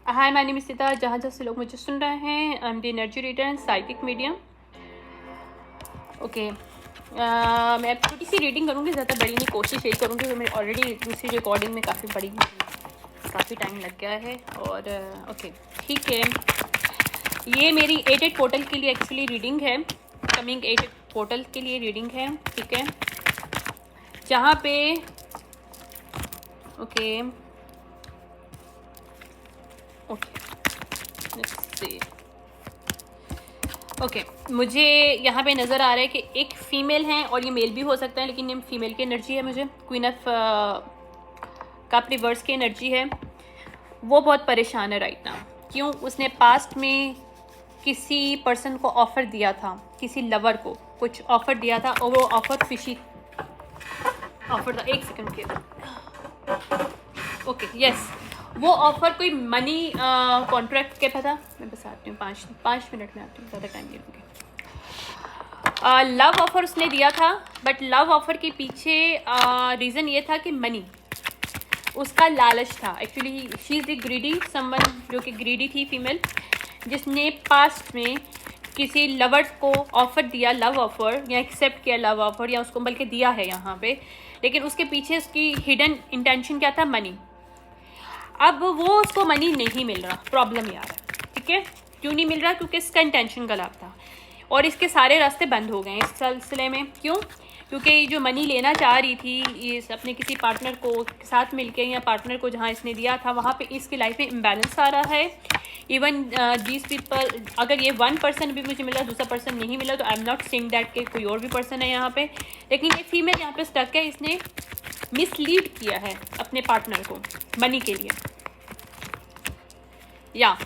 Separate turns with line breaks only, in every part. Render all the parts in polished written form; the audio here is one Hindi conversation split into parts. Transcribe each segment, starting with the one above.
Hi, my name is Sita. जहाँ जहाँ से लोग मुझे सुन रहे हैं, I am the energy reader and psychic medium. Okay, मैं छोटी सी रीडिंग करूँगी, ज़्यादा बड़ी नहीं, कोशिश यही करूँगी। तो मैं ऑलरेडी दूसरी रिकॉर्डिंग में काफ़ी बड़ी, काफ़ी टाइम लग गया है। और ओके, ठीक है। ये मेरी 8 पोर्टल के लिए एक्चुअली रीडिंग है, कमिंग 8 पोर्टल के लिए रीडिंग है, ठीक है। जहाँ पे ओके ओके मुझे यहाँ पे नज़र आ रहा है कि एक फ़ीमेल है, और ये मेल भी हो सकता है, लेकिन ये फीमेल की एनर्जी है। मुझे क्वीन ऑफ कप रिवर्स की एनर्जी है। वो बहुत परेशान है राइट नाउ। क्यों? उसने पास्ट में किसी पर्सन को ऑफ़र दिया था, किसी लवर को कुछ ऑफ़र दिया था, और वो ऑफ़र फिशी ऑफ़र था। एक सेकंड के, ओके यस, वो ऑफ़र कोई मनी कॉन्ट्रैक्ट के था। मैं बस आती हूँ, 5 मिनट में आती हूँ, ज़्यादा टाइम नहीं लूँगी। लव ऑफ़र उसने दिया था, बट लव ऑफ़र के पीछे रीज़न ये था कि मनी, उसका लालच था। Actually she is the greedy someone, जो कि ग्रीडी थी फीमेल, जिसने पास्ट में किसी लवर को ऑफ़र दिया, लव ऑफ़र, या एक्सेप्ट किया लव ऑफ़र, या उसको बल्कि दिया है यहाँ पे, लेकिन उसके पीछे उसकी हिडन इंटेंशन क्या था? मनी। अब वो उसको मनी नहीं मिल रहा, प्रॉब्लम ये आ रहा है, ठीक है। क्यों नहीं मिल रहा? क्योंकि इसका इंटेंशन गलत था, और इसके सारे रास्ते बंद हो गए इस सिलसिले में। क्यों? क्योंकि जो मनी लेना चाह रही थी इस अपने किसी पार्टनर को साथ मिलके, या पार्टनर को जहाँ इसने दिया था, वहाँ पे इसकी लाइफ में इम्बैलेंस आ रहा है। इवन दीज पीपल, अगर ये 1 पर्सन भी मुझे मिला, दूसरा पर्सन नहीं मिला, तो I am not saying that कि कोई और भी पर्सन है यहाँ पे, लेकिन ये फीमेल यहाँ पे स्टक है। इसने मिसलीड किया है अपने पार्टनर को मनी के लिए, या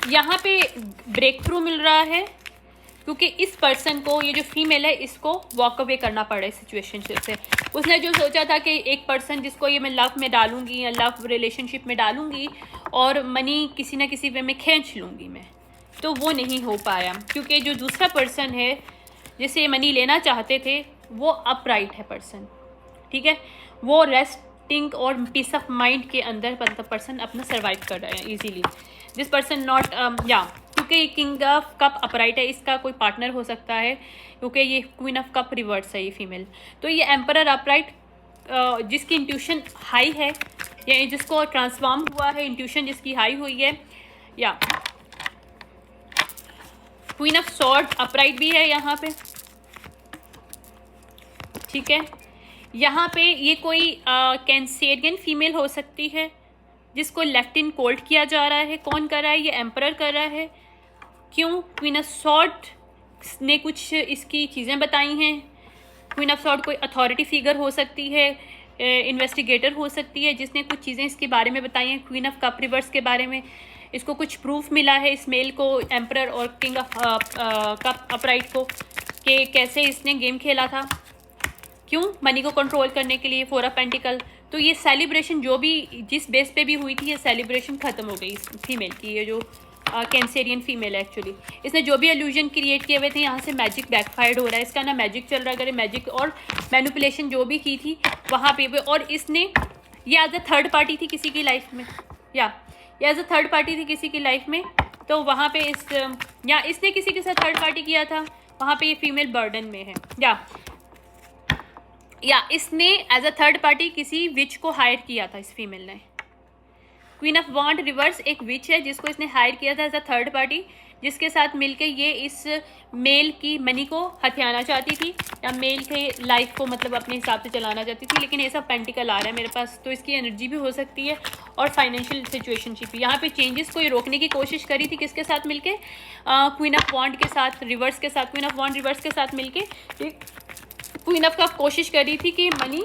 यहाँ पे ब्रेक थ्रू मिल रहा है, क्योंकि इस पर्सन को, ये जो फीमेल है, इसको वॉक अवे करना पड़ा इस सिचुएशनशिप से। उसने जो सोचा था कि एक पर्सन जिसको ये मैं लव में डालूंगी या लव रिलेशनशिप में डालूंगी और मनी किसी ना किसी वे में खींच लूँगी मैं, तो वो नहीं हो पाया, क्योंकि जो दूसरा पर्सन है जिसे मनी लेना चाहते थे, वो अपराइट है पर्सन, ठीक है। वो रेस्टिंग और पीस ऑफ माइंड के अंदर पर्सन अपना सर्वाइव कर रहा है इजीली। दिस पर्सन नॉट क्योंकि किंग ऑफ कप अपराइट है, इसका कोई पार्टनर हो सकता है, क्योंकि ये क्वीन ऑफ कप रिवर्स है ये फीमेल। तो ये एम्परर अपराइट, जिसकी इंट्यूशन हाई है, या जिसको ट्रांसफॉर्म हुआ है, इंट्यूशन जिसकी हाई हुई है, या क्वीन ऑफ सॉर्ड अपराइट भी है यहाँ पे, ठीक है। यहाँ पे ये कोई कैंसेरियन फीमेल हो सकती है, जिसको लेफ्ट इन कोल्ड किया जा रहा है। कौन कर रहा है? ये एम्परर कर रहा है। क्यों? क्वीन ऑफ सॉर्ड ने कुछ इसकी चीज़ें बताई हैं। क्वीन ऑफ सॉर्ड कोई अथॉरिटी फिगर हो सकती है, इन्वेस्टिगेटर हो सकती है, जिसने कुछ चीज़ें इसके बारे में बताई हैं। क्वीन ऑफ कप रिवर्स के बारे में इसको कुछ प्रूफ मिला है, इस मेल को, एम्परर और किंग ऑफ कप अपराइट को, कि कैसे इसने गेम खेला था। क्यों? मनी को कंट्रोल करने के लिए, 4 ऑफ पेंटिकल। तो ये सेलिब्रेशन जो भी जिस बेस पे भी हुई थी, ये सेलिब्रेशन ख़त्म हो गई इस फीमेल की। ये जो कैंसेरियन फीमेल है, एक्चुअली इसने जो भी एल्यूजन क्रिएट किए हुए थे, यहाँ से मैजिक बैकफायर्ड हो रहा है। इसका ना मैजिक चल रहा है, अगर मैजिक और मैनिपुलेशन जो भी की थी वहाँ पे, और इसने ये एज अ थर्ड पार्टी थी किसी की लाइफ में, या ये एज अ थर्ड पार्टी थी किसी की लाइफ में, तो वहाँ पे या इसने किसी के साथ थर्ड पार्टी किया था, वहाँ पे ये फीमेल बर्डन में है, या इसने एज अ थर्ड पार्टी किसी विच को हायर किया था इस फीमेल ने। क्वीन ऑफ वॉन्ड रिवर्स एक विच है, जिसको इसने हायर किया था एज अ थर्ड पार्टी, जिसके साथ मिलके ये इस मेल की मनी को हथियाना चाहती थी, या मेल के लाइफ को मतलब अपने हिसाब से चलाना चाहती थी। लेकिन ये सब पेंटिकल आ रहा है मेरे पास, तो इसकी एनर्जी भी हो सकती है, और फाइनेंशियल सिचुएशनशिप भी। यहाँ पे चेंजेस को ये रोकने की कोशिश करी थी, किसके साथ मिलके? क्वीन ऑफ वॉन्ड के साथ रिवर्स के साथ, क्वीन ऑफ वॉन्ड रिवर्स के साथ मिलके क्वीन ऑफ कप कोशिश कर रही थी कि मनी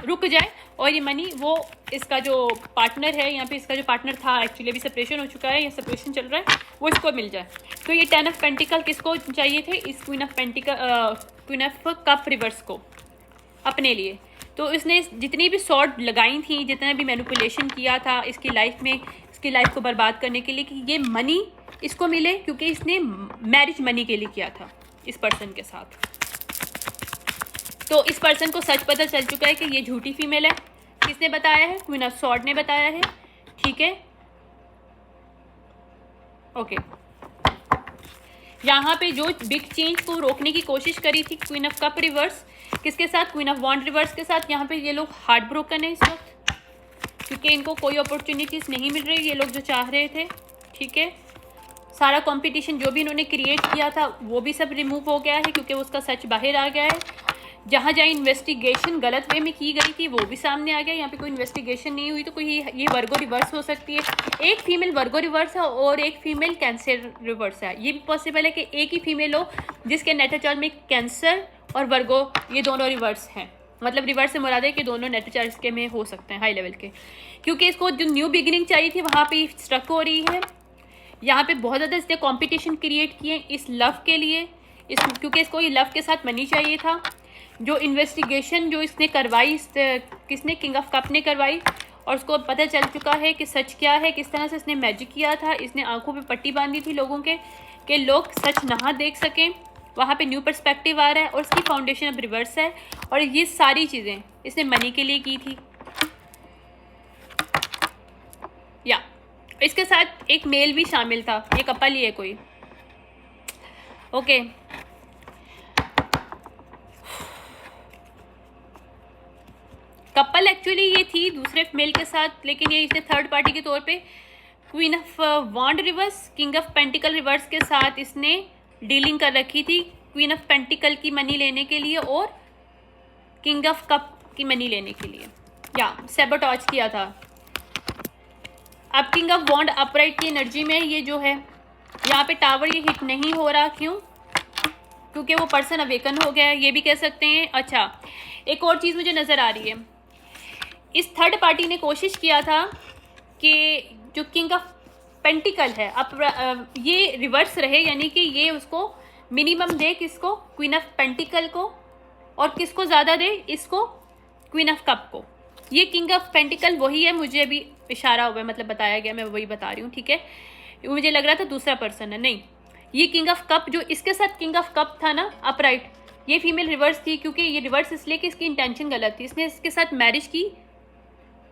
रुक जाए, और ये मनी वो इसका जो पार्टनर है, यहाँ पे इसका जो पार्टनर था, एक्चुअली अभी सेपरेशन हो चुका है या सेपरेशन चल रहा है, वो इसको मिल जाए। तो ये 10 ऑफ पेंटिकल किसको चाहिए थे? इस क्वीन ऑफ कप रिवर्स को अपने लिए। तो इसने जितनी भी सॉर्ट लगाई थी, जितना भी मैनिपुलेशन किया था इसकी लाइफ में, इसकी लाइफ को बर्बाद करने के लिए, कि ये मनी इसको मिले, क्योंकि इसने मैरिज मनी के लिए किया था इस पर्सन के साथ। तो इस पर्सन को सच पता चल चुका है कि ये झूठी फीमेल है। किसने बताया है? क्वीन ऑफ सॉर्ड ने बताया है, ठीक है। ओके, यहाँ पे जो बिग चेंज को रोकने की कोशिश करी थी क्वीन ऑफ कप रिवर्स, किसके साथ? क्वीन ऑफ वॉन्ड रिवर्स के साथ। यहाँ पे ये लोग हार्ट ब्रोकन है इस वक्त, क्योंकि इनको कोई अपॉर्चुनिटीज़ नहीं मिल रही, ये लोग जो चाह रहे थे। ठीक है, सारा कंपटीशन जो भी इन्होंने क्रिएट किया था वो भी सब रिमूव हो गया है, क्योंकि उसका सच बाहर आ गया है। जहाँ जहाँ इन्वेस्टिगेशन गलत वे में की गई थी वो भी सामने आ गया। यहाँ पे कोई इन्वेस्टिगेशन नहीं हुई, तो कोई ये वर्गो रिवर्स हो सकती है। एक फीमेल वर्गो रिवर्स है और एक फीमेल कैंसर रिवर्स है। ये भी पॉसिबल है कि एक ही फीमेल हो जिसके नेटल चार्ट में कैंसर और वर्गो ये दोनों रिवर्स हैं। मतलब रिवर्स से मुराद है कि दोनों नेटल चार्ट के में हो सकते हैं, हाई लेवल के, क्योंकि इसको जो न्यू बिगिनिंग चाहिए थी वहाँ पर स्ट्रक हो रही है। यहाँ पे बहुत ज़्यादा इसने कॉम्पिटिशन क्रिएट किए इस लव के लिए, क्योंकि इसको ये लव के साथ मनी चाहिए था। जो इन्वेस्टिगेशन जो इसने करवाई, किसने? किंग ऑफ कप ने करवाई, और उसको पता चल चुका है कि सच क्या है, किस तरह से इसने मैजिक किया था। इसने आंखों पे पट्टी बांधी थी लोगों के, कि लोग सच ना देख सकें। वहाँ पे न्यू पर्सपेक्टिव आ रहा है, और उसकी फाउंडेशन अब रिवर्स है। और ये सारी चीज़ें इसने मनी के लिए की थी। या इसके साथ एक मेल भी शामिल था, ये कपल ही है कोई। ओके, कपल एक्चुअली ये थी दूसरे मेल के साथ, लेकिन ये इसने थर्ड पार्टी के तौर पे queen of wand reverse, king of pentacle reverse के साथ इसने डीलिंग कर रखी थी, क्वीन ऑफ पेंटिकल की मनी लेने के लिए और किंग ऑफ कप की मनी लेने के लिए, या सैबोटॉज किया था। अब किंग ऑफ वॉन्ड अपराइट की एनर्जी में ये जो है यहाँ पे टावर ये हिट नहीं हो रहा, क्यों? क्योंकि वो पर्सन अवेकन हो गया है, ये भी कह सकते हैं। अच्छा, एक और चीज़ मुझे नज़र आ रही है, इस थर्ड पार्टी ने कोशिश किया था कि जो किंग ऑफ पेंटिकल है अब ये रिवर्स रहे, यानी कि ये उसको मिनिमम दे, किसको? क्वीन ऑफ पेंटिकल को, और किसको ज़्यादा दे? इसको, क्वीन ऑफ कप को। ये किंग ऑफ पेंटिकल वही है, मुझे अभी इशारा हुआ है, मतलब बताया गया, मैं वही बता रही हूँ। ठीक है, मुझे लग रहा था दूसरा पर्सन है, नहीं, ये किंग ऑफ कप जो इसके साथ किंग ऑफ कप था ना अपराइट, ये फीमेल रिवर्स थी, क्योंकि ये रिवर्स इसलिए कि इसकी इंटेंशन गलत थी। इसने इसके साथ मैरिज की,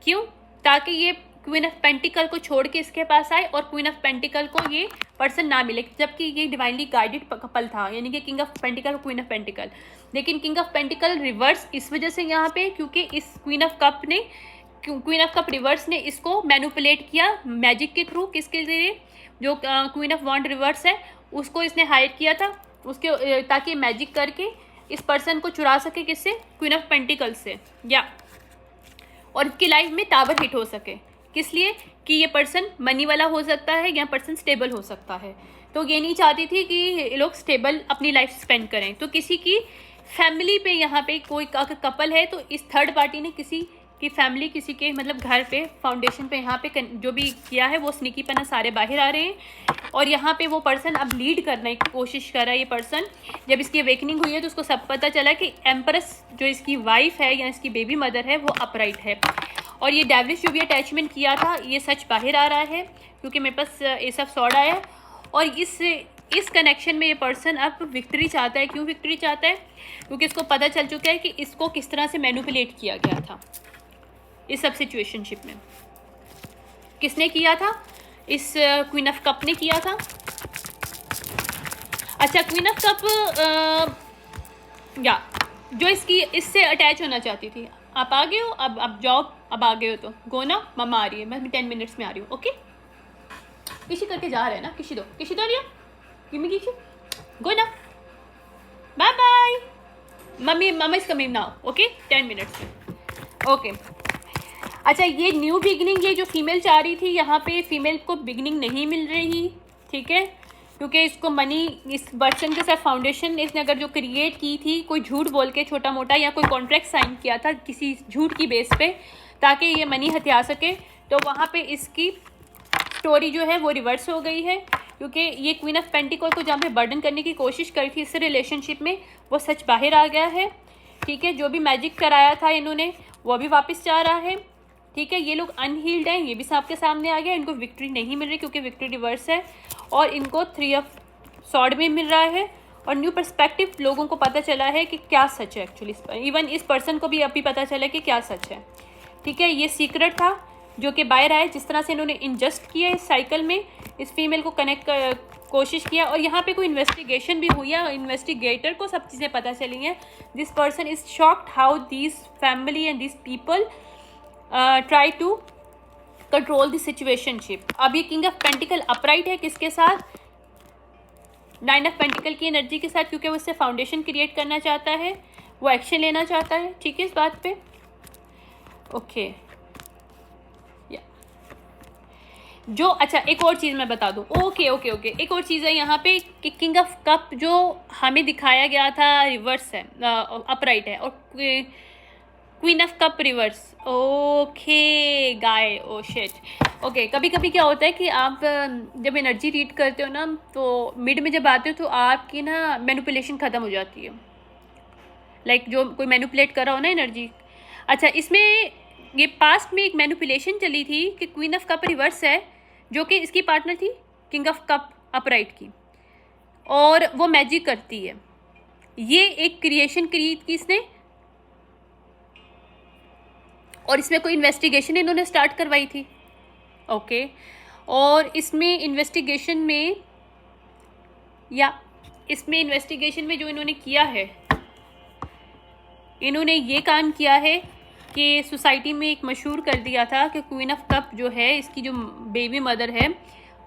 क्यों? ताकि ये क्वीन ऑफ पेंटिकल को छोड़ के इसके पास आए और क्वीन ऑफ पेंटिकल को ये पर्सन ना मिले, जबकि ये डिवाइनली गाइडेड कपल था, यानी कि किंग ऑफ पेंटिकल और क्वीन ऑफ पेंटिकल। लेकिन किंग ऑफ पेंटिकल रिवर्स इस वजह से यहाँ पे, क्योंकि इस क्वीन ऑफ कप रिवर्स ने इसको मैनिपुलेट किया मैजिक के थ्रू, किसके जरिए? जो क्वीन ऑफ वॉन्ड रिवर्स है उसको इसने हायर किया था उसके, ताकि मैजिक करके इस पर्सन को चुरा सके, किससे? क्वीन ऑफ पेंटिकल से, या और इसकी लाइफ में टावर हिट हो सके। किस लिए? कि ये पर्सन मनी वाला हो सकता है या पर्सन स्टेबल हो सकता है। तो ये नहीं चाहती थी कि ये लोग स्टेबल अपनी लाइफ स्पेंड करें। तो किसी की फैमिली पे, यहाँ पे कोई कपल है तो इस थर्ड पार्टी ने किसी की फैमिली, किसी के मतलब घर पे, फाउंडेशन पे यहाँ पे जो भी किया है वो स्निकीपना सारे बाहर आ रहे हैं। और यहाँ पे वो पर्सन अब लीड करने की कोशिश कर रहा है। ये पर्सन जब इसकी अवेकनिंग हुई है तो उसको सब पता चला कि एम्प्रेस जो इसकी वाइफ है या इसकी बेबी मदर है वो अपराइट है, और ये डेविलिश जो भी अटैचमेंट किया था ये सच बाहर आ रहा है, क्योंकि मेरे पास ये सब सॉर्ड आया। और इस कनेक्शन में ये पर्सन अब विक्ट्री चाहता है। क्यों विक्ट्री चाहता है? क्योंकि इसको पता चल चुका है कि इसको किस तरह से मैनिपुलेट किया गया था इस सब सिचुएशनशिप में। किसने किया था? इस क्वीन ऑफ कप ने किया था। अच्छा, क्वीन ऑफ कप या जो इससे अटैच होना चाहती थी। आप आ गए हो, अब जाओ, अब आ गए हो तो गो ना, मम्मा आ रही है, मैं 10 मिनट्स में आ रही हूँ। ओके, किसी करके जा रहे हैं ना, किसी दो रिया, गिमी किसी, गो ना, bye bye, mummy mamma is coming now. Okay, 10 minutes में। ओके, अच्छा, ये न्यू बिगनिंग, ये जो फीमेल चाह रही थी, यहाँ पे फीमेल को बिगनिंग नहीं मिल रही। ठीक है, क्योंकि इसको मनी, इस पर्सन के साथ फाउंडेशन इसने अगर जो क्रिएट की थी, कोई झूठ बोल के छोटा मोटा, या कोई कॉन्ट्रैक्ट साइन किया था किसी झूठ की बेस पे ताकि ये मनी हथिया सके, तो वहाँ पे इसकी स्टोरी जो है वो रिवर्स हो गई है। क्योंकि ये क्वीन ऑफ पेंटिकल को जहाँ पे बर्डन करने की कोशिश करी थी इस रिलेशनशिप में, वो सच बाहर आ गया है। ठीक है, जो भी मैजिक कराया था इन्होंने वो भी वापस जा रहा है। ठीक है, ये लोग अनहील्ड हैं, ये भी सबके सामने आ गया। इनको विक्ट्री नहीं मिल रही क्योंकि विक्ट्री रिवर्स है, और इनको 3 ऑफ सॉर्ड में मिल रहा है। और न्यू पर्सपेक्टिव लोगों को पता चला है कि क्या सच है एक्चुअली। इवन इस पर्सन को भी अभी पता चला कि क्या सच है। ठीक है, ये सीक्रेट था जो कि बाहर आया, जिस तरह से इन्होंने इनजस्ट किया इस साइकिल में, इस फीमेल को कनेक्ट कर कोशिश किया, और यहाँ पे कोई इन्वेस्टिगेशन भी हुई है और इन्वेस्टिगेटर को सब चीज़ें पता चली हैं. This person is shocked how this family and this people try to control the situationship. अब ये किंग ऑफ पेंटिकल अपराइट है किसके साथ? 9 ऑफ पेंटिकल की एनर्जी के साथ, क्योंकि वो इससे फाउंडेशन क्रिएट करना चाहता है, वो एक्शन लेना चाहता है. ठीक है इस बात पे? ओके. जो अच्छा एक और चीज़ मैं बता दूं. ओके ओके ओके एक और चीज़ है यहाँ पे कि किंग ऑफ कप जो हमें दिखाया गया था रिवर्स है, अपराइट है, और queen of cup reverse. Okay guy, oh shit. Okay, कभी कभी क्या होता है कि आप जब एनर्जी रीड करते हो ना, तो मिड में जब आते हो तो आपकी ना मैनिपुलेशन ख़त्म हो जाती है. लाइक जो कोई मैनिपुलेट कर रहा हो ना एनर्जी. अच्छा, इसमें ये पास्ट में एक मैनिपुलेशन चली थी कि क्वीन ऑफ कप रिवर्स है, जो कि इसकी पार्टनर थी किंग ऑफ कप अपराइट की, और वो मैजिक करती है. ये एक क्रिएशन की इसने, और इसमें कोई इन्वेस्टिगेशन इन्होंने स्टार्ट करवाई थी. ओके. और इसमें इन्वेस्टिगेशन में जो इन्होंने किया है, इन्होंने ये काम किया है कि सोसाइटी में एक मशहूर कर दिया था कि क्वीन ऑफ कप जो है, इसकी जो बेबी मदर है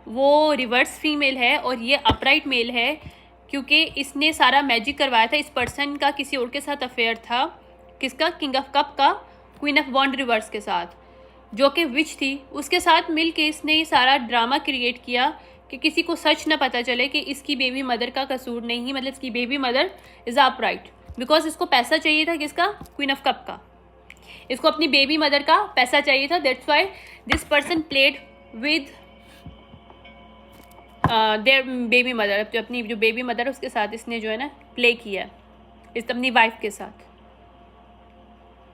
वो रिवर्स फीमेल है और ये अपराइट मेल है, क्योंकि इसने सारा मैजिक करवाया था. इस पर्सन का किसी और के साथ अफेयर था. किसका? किंग ऑफ कप का क्वीन ऑफ वॉन्ड रिवर्स के साथ, जो कि विच थी. उसके साथ मिल के इसने ये सारा ड्रामा क्रिएट किया कि किसी को सच ना पता चले कि इसकी बेबी मदर का कसूर नहीं, मतलब इसकी baby mother is upright. Because इसको पैसा चाहिए था. किसका? क्वीन ऑफ कप का. इसको अपनी बेबी मदर का पैसा चाहिए था. That's why this person played with their baby mother. जो अपनी जो बेबी मदर है उसके साथ इसने जो है ना प्ले किया, इस अपनी वाइफ के साथ.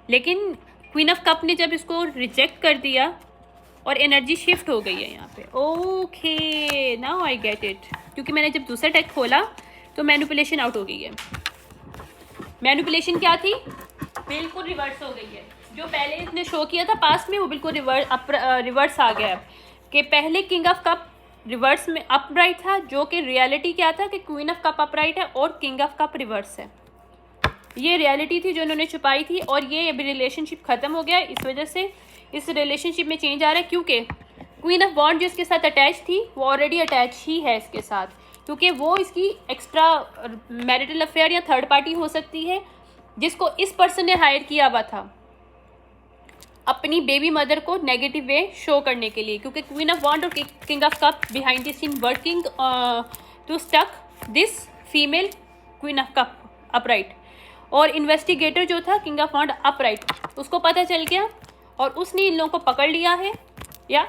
लेकिन क्वीन ऑफ कप ने जब इसको रिजेक्ट कर दिया और एनर्जी शिफ्ट हो गई है यहाँ पे. Okay, now I get it. क्योंकि मैंने जब दूसरा टैग खोला तो मैनिपुलेशन आउट हो गई है. मैनिपुलेशन क्या थी? बिल्कुल रिवर्स हो गई है. जो पहले इसने शो किया था पास्ट में वो बिल्कुल रिवर्स आ गया है. कि पहले किंग ऑफ कप रिवर्स में अपराइट था, जो कि रियलिटी क्या था कि क्वीन ऑफ कप अपराइट है और किंग ऑफ कप रिवर्स है. ये रियलिटी थी जो इन्होंने छुपाई थी, और ये अभी रिलेशनशिप ख़त्म हो गया. इस वजह से इस रिलेशनशिप में चेंज आ रहा है, क्योंकि क्वीन ऑफ वॉन्ड जो इसके साथ अटैच थी वो ऑलरेडी अटैच ही है इसके साथ, क्योंकि वो इसकी एक्स्ट्रा मैरिटल अफेयर या थर्ड पार्टी हो सकती है, जिसको इस पर्सन ने हायर किया हुआ था अपनी बेबी मदर को नेगेटिव वे शो करने के लिए. क्योंकि क्वीन ऑफ वॉन्ड और king of cup behind this in working to stuck this female queen of cup upright. और इन्वेस्टिगेटर जो था किंग ऑफ वॉन्ड अपराइट, उसको पता चल गया और उसने इन लोगों को पकड़ लिया है. या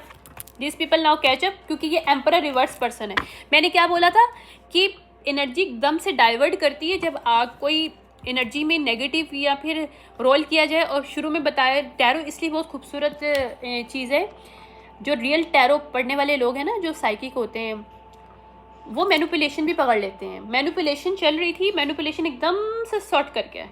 this people now catch up, क्योंकि ये एम्परर रिवर्स पर्सन है. मैंने क्या बोला था कि एनर्जी एकदम से डाइवर्ट करती है जब कोई एनर्जी में नेगेटिव या फिर रोल किया जाए. और शुरू में बताया टैरो इसलिए बहुत खूबसूरत चीज़ है. जो रियल टैरो पढ़ने वाले लोग हैं ना, जो साइकिक होते हैं, वो मैनिपुलेशन भी पकड़ लेते हैं. मैनिपुलेशन चल रही थी, मैनिपुलेशन एकदम से सॉर्ट करके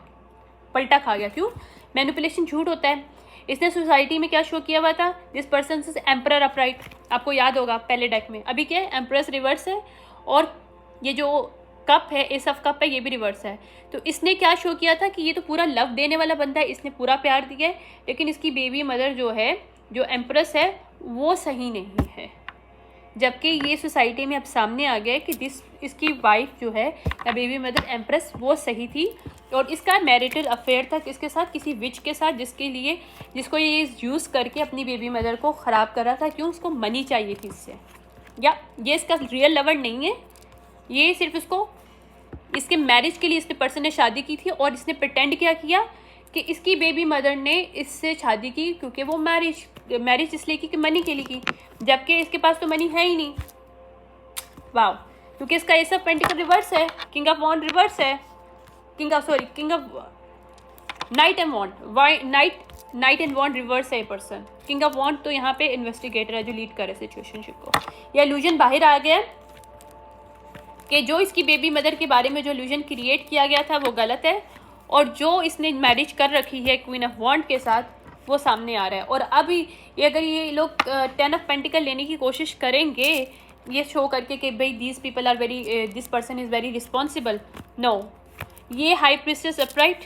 पलटा खा गया. क्यों? मैनिपुलेशन झूठ होता है. इसने सोसाइटी में क्या शो किया हुआ था? This person is emperor upright. आपको याद होगा पहले डेक में. अभी क्या है? एम्प्रेस रिवर्स है, और ये जो कप है, एस ऑफ कप है, ये भी रिवर्स है. तो इसने क्या शो किया था कि ये तो पूरा लव देने वाला बंदा है, इसने पूरा प्यार दिया है, लेकिन इसकी बेबी मदर जो है, जो एम्प्रेस है, वो सही नहीं है. जबकि ये सोसाइटी में अब सामने आ गया है कि इसकी वाइफ जो है या बेबी मदर एम्प्रेस, वो सही थी. और इसका मैरिटल अफेयर था किसके साथ? किसी विच के साथ, जिसको ये यूज़ करके अपनी बेबी मदर को ख़राब कर रहा था. क्यों? उसको मनी चाहिए थी इससे. या ये इसका रियल लवर नहीं है, ये सिर्फ इसके मैरिज के लिए इसने पर्सन ने शादी की थी, और इसने प्रिटेंड क्या किया कि इसकी बेबी मदर ने इससे शादी की क्योंकि वो मैरिज इसलिए की कि मनी के लिए की, जबकि इसके पास तो मनी है ही नहीं. वाह. क्योंकि इसका एस ऑफ पेंटिकल रिवर्स है, किंग ऑफ वॉन्ड रिवर्स है, king of knight and wand, knight and wand reverse है ये पर्सन. किंग ऑफ वॉन्ड तो यहाँ पे इन्वेस्टिगेटर है जो लीड करे सिचुएशनशिप को. यह इल्यूजन बाहर आ गया कि जो इसकी बेबी मदर के बारे में जो इल्यूजन क्रिएट किया गया था वो गलत है, और जो इसने मैरिज कर रखी है क्वीन ऑफ वॉन्ड के साथ, वो सामने आ रहा है. और अब अगर ये लोग 10 ऑफ पेंटिकल लेने की कोशिश करेंगे ये शो करके कि भाई this people are very, this person is very responsible. No, ये हाई प्रीस्टेस अपराइट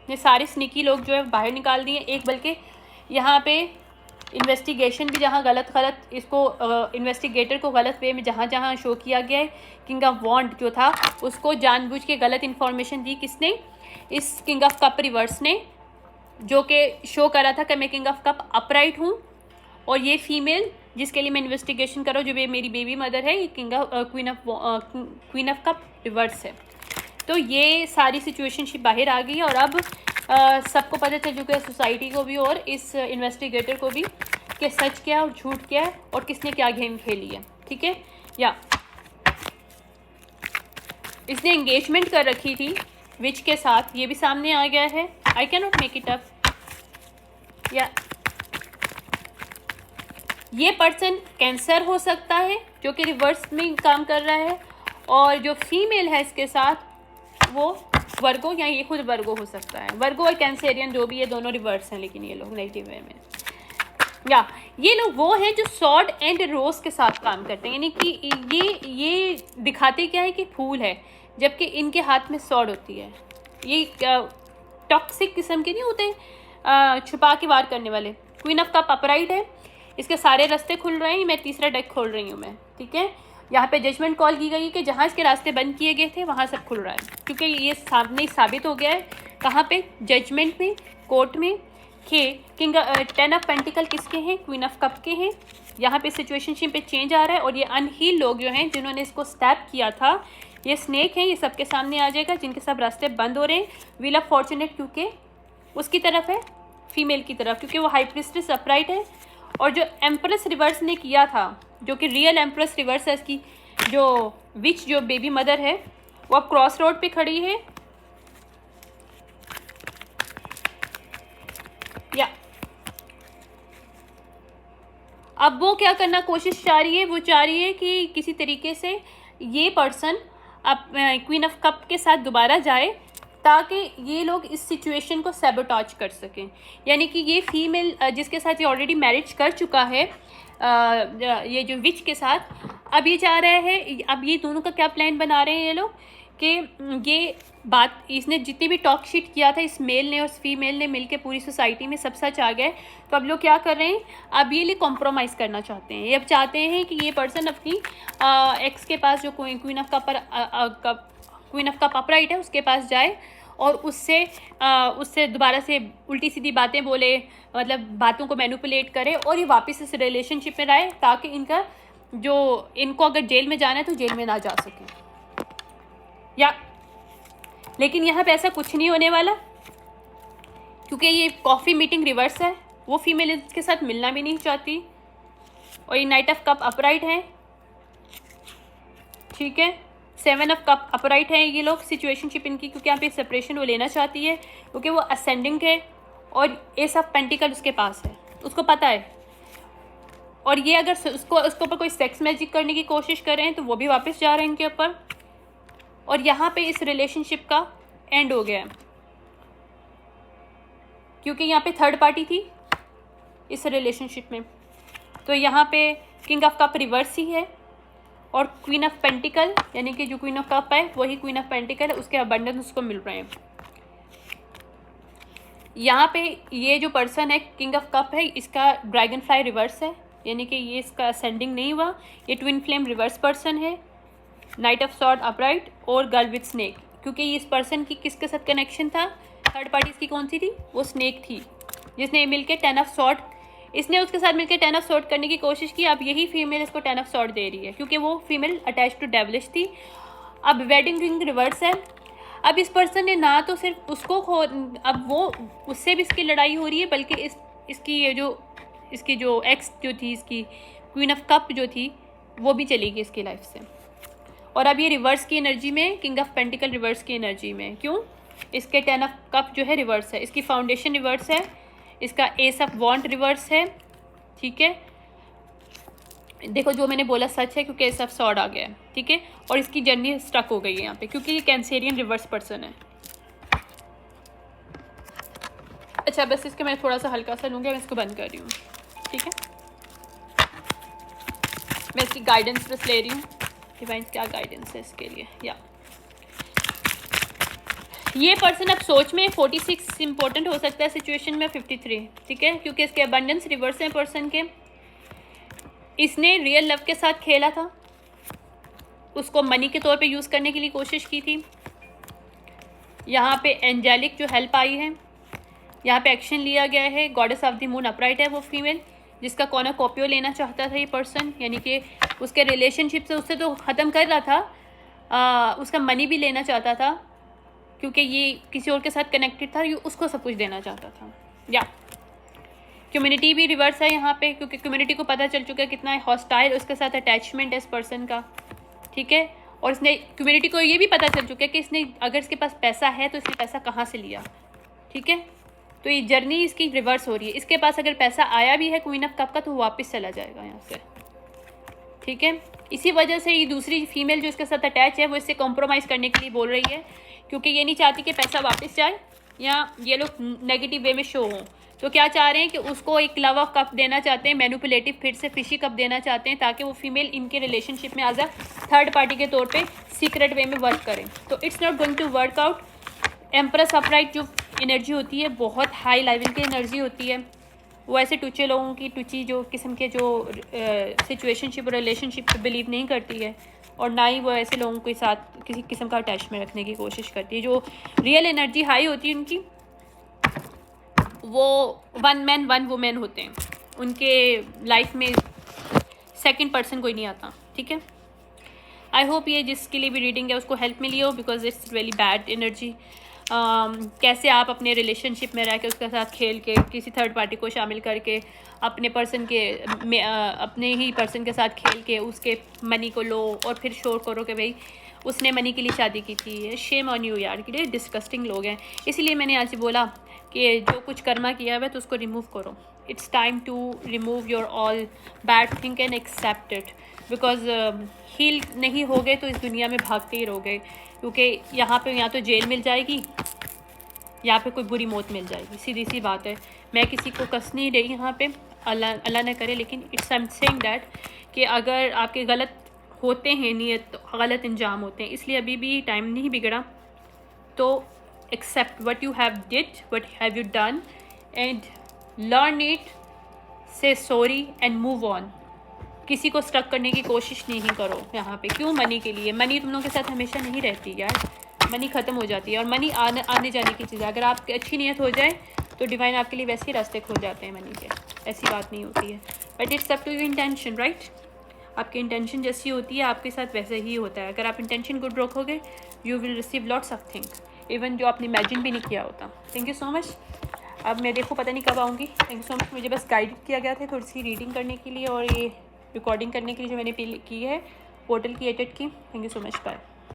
ने सारे स्निकी लोग जो है बाहर निकाल दिए। एक बल्कि यहाँ पे इन्वेस्टिगेशन भी जहाँ गलत इसको इन्वेस्टिगेटर को गलत वे में जहाँ शो किया गया है, किंग ऑफ वॉन्ड जो था उसको जानबूझ के गलत इन्फॉर्मेशन दी किसने, इस किंग ऑफ कप रिवर्स ने, जो कि शो करा था कि मैं किंग ऑफ कप अपराइट हूँ और ये फीमेल जिसके लिए मैं इन्वेस्टिगेशन करो जो मेरी बेबी मदर है, ये क्वीन ऑफ कप रिवर्स है। तो ये सारी सिचुएशनशिप बाहर आ गई और अब सबको पता चल चुका है, सोसाइटी को भी और इस इन्वेस्टिगेटर को भी, कि सच क्या है और झूठ क्या है और किसने क्या गेम खेली है। ठीक है, या इसने एंगेजमेंट कर रखी थी विच के साथ, ये भी सामने आ गया है। I can not make it up. या ये पर्सन कैंसर हो सकता है जो कि रिवर्स में काम कर रहा है, और जो फीमेल है इसके साथ वो वर्गो या ये खुद वर्गो हो सकता है। वर्गो और कैंसेरियन जो भी है दोनों रिवर्स हैं, लेकिन ये लोग नेगेटिव वे में, या ये लोग वो हैं जो सॉर्ड एंड रोज के साथ काम करते हैं। यानी कि ये दिखाते क्या है कि फूल है, जबकि इनके हाथ में सॉर्ड होती है। ये टॉक्सिक किस्म के नहीं होते, छुपा के वार करने वाले। क्वीन ऑफ कप अपराइट है, इसके सारे रास्ते खुल रहे हैं। मैं तीसरा डेक खोल रही हूँ मैं, ठीक है। यहाँ पे जजमेंट कॉल की गई कि जहाँ इसके रास्ते बंद किए गए थे वहाँ सब खुल रहा है, क्योंकि ये सामने साबित हो गया है। कहाँ पे? जजमेंट में, कोर्ट में, कि किंग 10 ऑफ पेंटिकल किसके हैं? क्वीन ऑफ कप के हैं। यहाँ पे सिचुएशनशिप पे चेंज आ रहा है, और ये अनहील लोग जो हैं जिन्होंने इसको स्टैप किया था, ये स्नेक हैं, ये सबके सामने आ जाएगा, जिनके सब रास्ते बंद हो रहे हैं। व्हील ऑफ फॉर्चुनेट क्योंकि उसकी तरफ है, फीमेल की तरफ, क्योंकि वो हाई प्रीस्टेस अपराइट है। और जो एम्प्रेस रिवर्स ने किया था, जो कि रियल एम्प्रेस रिवर्स है, इसकी जो विच जो बेबी मदर है, वो अब क्रॉस रोड पे खड़ी है। या अब वो क्या करना कोशिश चाह रही है? वो चाह रही है कि किसी तरीके से ये पर्सन अब क्वीन ऑफ कप के साथ दोबारा जाए, ताकि ये लोग इस सिचुएशन को सैबोटाज कर सकें। यानी कि ये फीमेल जिसके साथ ये ऑलरेडी मैरिज कर चुका है, ये जो विच के साथ, अब ये चाह रहा है, अब ये दोनों का क्या प्लान बना रहे हैं ये लोग, कि ये बात इसने जितनी भी टॉक शीट किया था इस मेल ने और इस फीमेल ने मिलके पूरी सोसाइटी में सब सच आ गया। तो अब लोग क्या कर रहे हैं, अब ये लिए कॉम्प्रोमाइज़ करना चाहते हैं। ये अब चाहते हैं कि ये पर्सन अपनी एक्स के पास, जो क्वीन ऑफ कप अपराइट है, उसके पास जाए और उससे दोबारा से उल्टी सीधी बातें बोले, मतलब बातों को मैनिपुलेट करे, और ये वापस इस रिलेशनशिप में रहे, ताकि इनको अगर जेल में जाना है तो जेल में ना जा सके। या लेकिन यहाँ पे ऐसा कुछ नहीं होने वाला, क्योंकि ये कॉफ़ी मीटिंग रिवर्स है। वो फीमेल इसके साथ मिलना भी नहीं चाहती, और ये नाइट ऑफ कप अपराइट है, ठीक है। 7 ऑफ कप अपराइट है ये लोग, सिचुएशनशिप इनकी, क्योंकि यहाँ पे सेपरेशन वो लेना चाहती है, क्योंकि वो असेंडिंग है, और एस ऑफ पेंटिकल उसके पास है, उसको पता है। और ये अगर उसको ऊपर कोई सेक्स मैजिक करने की कोशिश कर रहे हैं तो वो भी वापस जा रहे हैं इनके ऊपर। और यहाँ पे इस रिलेशनशिप का एंड हो गया है, क्योंकि यहाँ पे थर्ड पार्टी थी इस रिलेशनशिप में। तो यहाँ पे किंग ऑफ कप रिवर्स ही है, और क्वीन ऑफ पेंटिकल, यानी कि जो क्वीन ऑफ कप है वही क्वीन ऑफ पेंटिकल है, उसके अबंडेंस उसको मिल रहे हैं। यहाँ पे ये जो पर्सन है किंग ऑफ कप है, इसका ड्रैगन फ्लाई रिवर्स है, यानी कि ये इसका असेंडिंग नहीं हुआ। ये ट्विन फ्लेम रिवर्स पर्सन है, नाइट ऑफ सॉर्ड अपराइट और गर्ल विथ स्नेक, क्योंकि इस पर्सन की किसके साथ कनेक्शन था? थर्ड पार्टी इसकी कौन सी थी? वो स्नेक थी, जिसने मिलके 10 ऑफ सॉर्ड, इसने उसके साथ मिलकर 10 ऑफ सॉर्ड करने की कोशिश की। अब यही फीमेल इसको 10 ऑफ सॉर्ड दे रही है, क्योंकि वो फीमेल अटैच टू डेविलिश थी। अब वेडिंग रिंग रिवर्स है। अब इस पर्सन ने ना तो सिर्फ उसको अब वो उससे भी इसकी लड़ाई हो रही है, बल्कि इसकी जो एक्स जो थी, इसकी क्वीन ऑफ कप जो थी, वो भी चली गई इसकी लाइफ से। और अब ये रिवर्स की एनर्जी में, किंग ऑफ पेंटिकल रिवर्स की एनर्जी में। क्यों? इसके 10 ऑफ कप जो है रिवर्स है, इसकी फाउंडेशन रिवर्स है, इसका एस ऑफ वॉन्ट रिवर्स है, ठीक है। देखो जो मैंने बोला सच है, क्योंकि एस ऑफ सॉर्ड आ गया है, ठीक है। और इसकी जर्नी स्टक हो गई है यहाँ पे, क्योंकि ये कैंसेरियन रिवर्स पर्सन है। अच्छा, बस इसके मैं थोड़ा सा हल्का सा लूँगी, मैं इसको बंद कर रही हूँ, ठीक है। मैं इसकी गाइडेंस बस ले रही हूँ। डिवाइन क्या गाइडेंस है इसके लिए। या ये पर्सन अब सोच में 46 इंपॉर्टेंट हो सकता है, सिचुएशन में 53, ठीक है, क्योंकि इसके अबंडेंस रिवर्स है पर्सन के। इसने रियल लव के साथ खेला था, उसको मनी के तौर पे यूज़ करने के लिए कोशिश की थी। यहाँ पे एंजेलिक जो हेल्प आई है, यहाँ पे एक्शन लिया गया है। Goddess of the moon upright है वो फीमेल, जिसका कॉर्नोकॉपियो लेना चाहता था ये पर्सन, यानी कि उसके रिलेशनशिप से उससे तो ख़त्म कर रहा था, उसका मनी भी लेना चाहता था, क्योंकि ये किसी और के साथ कनेक्टेड था, ये उसको सब कुछ देना चाहता था। या कम्युनिटी भी रिवर्स है यहाँ पे, क्योंकि कम्युनिटी को पता चल चुका है कितना हॉस्टाइल उसके साथ अटैचमेंट है इस पर्सन का, ठीक है। और इसने कम्युनिटी को ये भी पता चल चुका है कि इसने अगर इसके पास पैसा है तो इसने पैसा कहाँ से लिया, ठीक है। तो ये जर्नी इसकी रिवर्स हो रही है। इसके पास अगर पैसा आया भी है क्वीन ऑफ कप का तो वो वापस चला जाएगा यहाँ से, ठीक है। इसी वजह से ये दूसरी फीमेल जो इसके साथ अटैच है वो इससे कॉम्प्रोमाइज़ करने के लिए बोल रही है, क्योंकि ये नहीं चाहती कि पैसा वापस जाए या ये लोग नेगेटिव वे में शो हों। तो क्या चाह रहे हैं कि उसको एक लव ऑफ कप देना चाहते हैं, मैनिपुलेटिव फिर से फिशी कप देना चाहते हैं, ताकि वो फीमेल इनके रिलेशनशिप में एज अ थर्ड पार्टी के तौर पे सीक्रेट वे में वर्क करें। तो it's not going to work out. Empress upright जो एनर्जी होती है बहुत हाई लेवल की एनर्जी होती है, वो ऐसे टूचे लोगों की टूची जो किस्म के जो सिचुएशनशिप और रिलेशनशिप पे बिलीव नहीं करती है, और ना ही वो ऐसे लोगों के साथ किसी किस्म का अटैचमेंट रखने की कोशिश करती है। जो रियल एनर्जी हाई होती है उनकी, वो वन मैन वन वुमेन होते हैं, उनके लाइफ में सेकंड पर्सन कोई नहीं आता, ठीक है। आई होप ये जिसके लिए भी रीडिंग है उसको हेल्प मिली हो, because it's really bad energy. कैसे आप अपने रिलेशनशिप में रह के उसके साथ खेल के किसी थर्ड पार्टी को शामिल करके अपने पर्सन के अपने ही पर्सन के साथ खेल के उसके मनी को लो और फिर शो करो कि भाई उसने मनी के लिए शादी की थी। शेम ऑन यू यार, कि डिस्कस्टिंग लोग हैं। इसीलिए मैंने आज बोला कि जो कुछ कर्मा किया हुआ है तो उसको रिमूव करो। It's time to remove your all bad think and accept it, because heal नहीं हो गए तो इस दुनिया में भागते ही रहोगे, क्योंकि यहाँ पे या तो जेल मिल जाएगी या फिर कोई बुरी मौत मिल जाएगी, सीधी सी बात है। मैं किसी को कस नहीं रही यहाँ पे, अल्लाह न करे, लेकिन it's I am saying that कि अगर आपके गलत होते हैं नीयत तो गलत अंजाम होते हैं। इसलिए अभी भी टाइम नहीं बिगड़ा, तो accept what you have did, what have you done, and learn it, say sorry and move on। किसी को स्टक करने की कोशिश नहीं करो यहाँ पे। क्यों? मनी के लिए। मनी तुम लोगों के साथ हमेशा नहीं रहती यार, मनी ख़त्म हो जाती है, और मनी आने जाने की चीज़ है। अगर आपकी अच्छी नीयत हो जाए तो डिवाइन आपके लिए वैसे ही रास्ते खोल जाते हैं मनी के, ऐसी बात नहीं होती है। But it's up to your intention, right. आपकी इंटेंशन जैसी होती है आपके साथ वैसे ही होता है। अगर आप इंटेंशन गुड रखोगे you will receive lots of things, even जो आपने इमेजिन भी नहीं किया होता। Thank you so much. अब मैं देखो पता नहीं कब आऊँगी। Thank you so much. मुझे बस गाइड किया गया था थोड़ी सी रीडिंग करने के लिए और ये रिकॉर्डिंग करने के लिए जो मैंने की है पोर्टल की एडिट की। Thank you so much. Bye.